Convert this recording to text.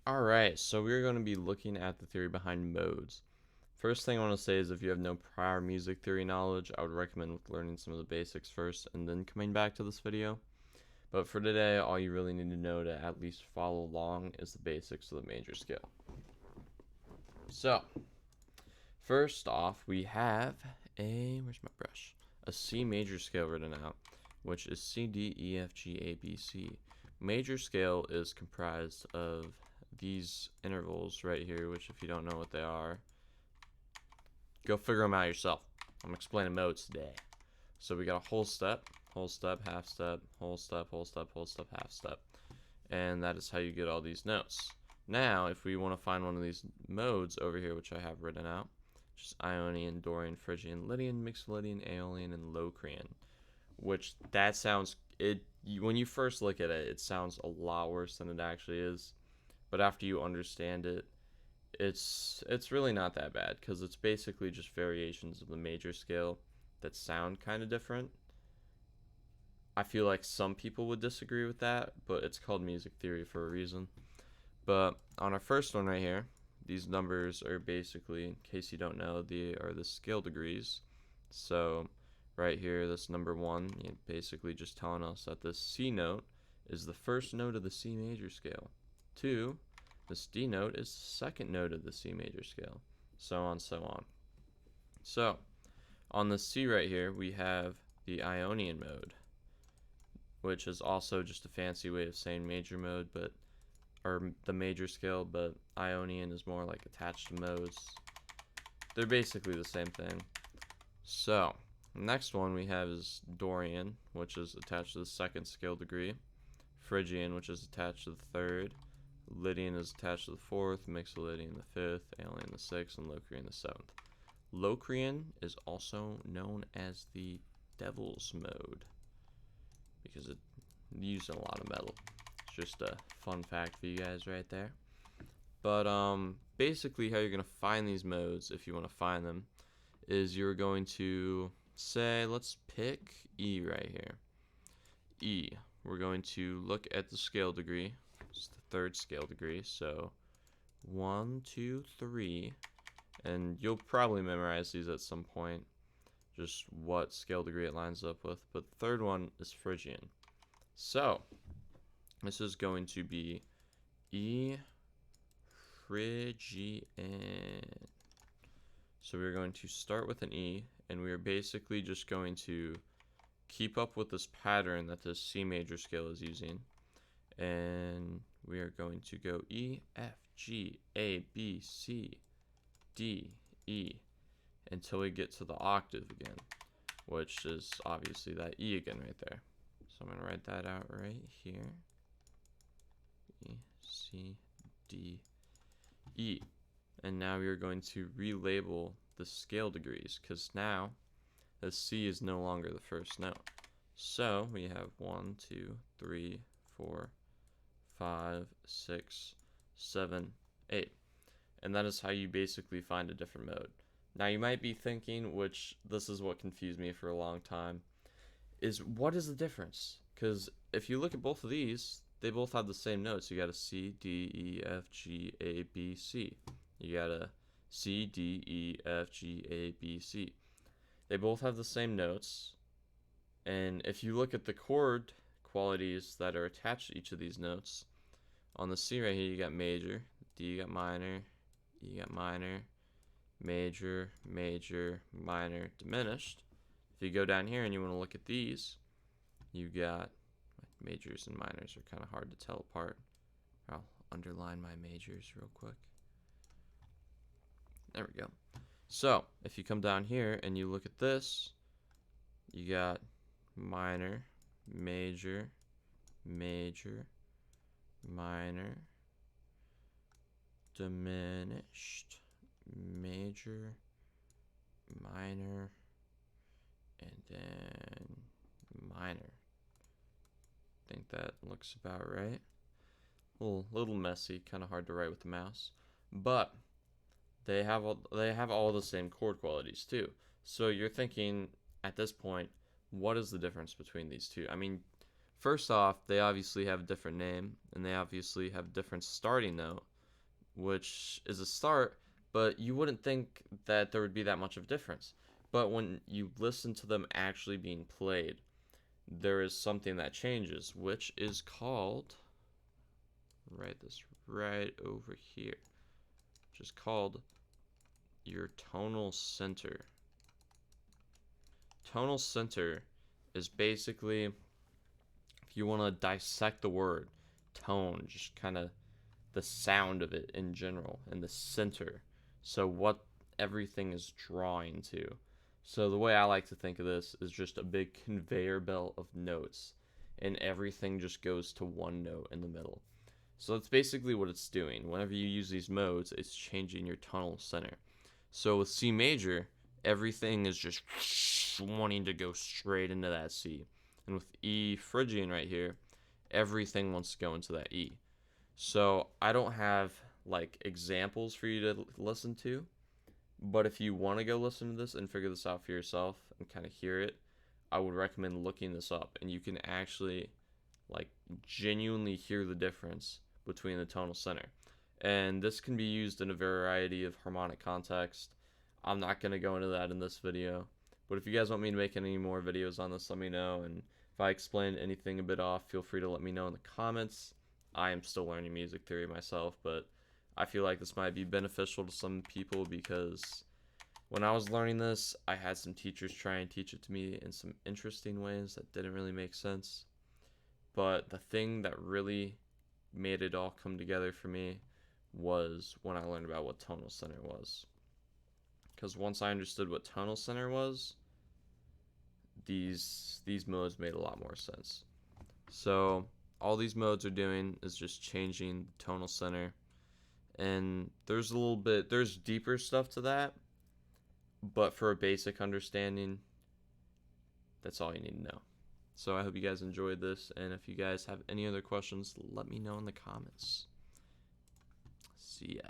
Alright, so we're going to be looking at the theory behind modes. First thing I want to say is if you have no prior music theory knowledge, I would recommend learning some of the basics first and then coming back to this video. But for today, all you really need to know to at least follow along is the basics of the major scale. So, first off, we have where's my brush? A C major scale written out, which is C, D, E, F, G, A, B, C. Major scale is comprised of these intervals right here, which if you don't know what they are, go figure them out yourself. I'm explaining modes today. So we got a whole step, half step, whole step, half step. And that is how you get all these notes. Now, if we want to find one of these modes over here, which I have written out, just Ionian, Dorian, Phrygian, Lydian, Mixolydian, Aeolian, and Locrian, which that sounds, when you first look at it, it sounds a lot worse than it actually is. But after you understand it, it's really not that bad because it's basically just variations of the major scale that sound kind of different. I feel like some people would disagree with that, but it's called music theory for a reason. But on our first one right here, these numbers are basically, in case you don't know, they are the scale degrees. So right here, this number 1, basically just telling us that this C note is the first note of the C major scale. 2, this D note is the second note of the C major scale, so on, so on. So on the C right here, we have the Ionian mode, which is also just a fancy way of saying major mode, or the major scale, but Ionian is more like attached to modes. They're basically the same thing. So, next one we have is Dorian, which is attached to the second scale degree. Phrygian, which is attached to the third. Lydian is attached to the fourth. Mixolydian the fifth. Aeolian the sixth. And Locrian the seventh. Locrian is also known as the Devil's Mode because it uses a lot of metal. Just a fun fact for you guys right there. But basically how you're going to find these modes, if you want to find them, is you're going to say, let's pick E right here. E. We're going to look at the scale degree. It's the third scale degree. So 1, 2, 3. And you'll probably memorize these at some point, just what scale degree it lines up with. But the third one is Phrygian. So this is going to be E Phrygian. So we're going to start with an E, and we are basically just going to keep up with this pattern that this C major scale is using. And we are going to go E, F, G, A, B, C, D, E, until we get to the octave again, which is obviously that E again right there. So I'm going to write that out right here. E, C, D, E. And now we are going to relabel the scale degrees because now the C is no longer the first note. So we have 1, 2, 3, 4, 5, 6, 7, 8. And that is how you basically find a different mode. Now you might be thinking, which this is what confused me for a long time, is what is the difference? Because if you look at both of these, they both have the same notes. You got a C, D, E, F, G, A, B, C. You got a C, D, E, F, G, A, B, C. They both have the same notes. And if you look at the chord qualities that are attached to each of these notes, on the C right here, you got major, D, you got minor, E, you got minor, major, major, minor, diminished. If you go down here and you want to look at these, you got majors and minors are kind of hard to tell apart. I'll underline my majors real quick. There we go. So if you come down here and you look at this, you got minor, major, major, minor, diminished, major, minor, and then minor. I think that looks about right. A little messy, kind of hard to write with the mouse, but they have all the same chord qualities too. So you're thinking at this point, what is the difference between these two? I mean, first off, they obviously have a different name, and they obviously have different starting note. which is a start, but you wouldn't think that there would be that much of a difference. But when you listen to them actually being played, there is something that changes, which is called, write this right over here, which is called your tonal center. Tonal center is basically, if you want to dissect the word tone, just kind of the sound of it in general, and the center, so what everything is drawing to. So the way I like to think of this is just a big conveyor belt of notes, and everything just goes to one note in the middle. So that's basically what it's doing. Whenever you use these modes, it's changing your tonal center. So with C major, everything is just wanting to go straight into that C. And with E Phrygian right here, everything wants to go into that E. So I don't have like examples for you to listen to, but if you want to go listen to this and figure this out for yourself and kind of hear it, I would recommend looking this up, and you can actually like genuinely hear the difference between the tonal center. And this can be used in a variety of harmonic contexts. I'm not going to go into that in this video, but if you guys want me to make any more videos on this, let me know. And if I explain anything a bit off, feel free to let me know in the comments. I am still learning music theory myself, but I feel like this might be beneficial to some people, because when I was learning this, I had some teachers try and teach it to me in some interesting ways that didn't really make sense. But the thing that really made it all come together for me was when I learned about what tonal center was. Because once I understood what tonal center was, these modes made a lot more sense. So all these modes are doing is just changing the tonal center, and there's deeper stuff to that, but for a basic understanding, that's all you need to know. So I hope you guys enjoyed this, and if you guys have any other questions, let me know in the comments. See ya.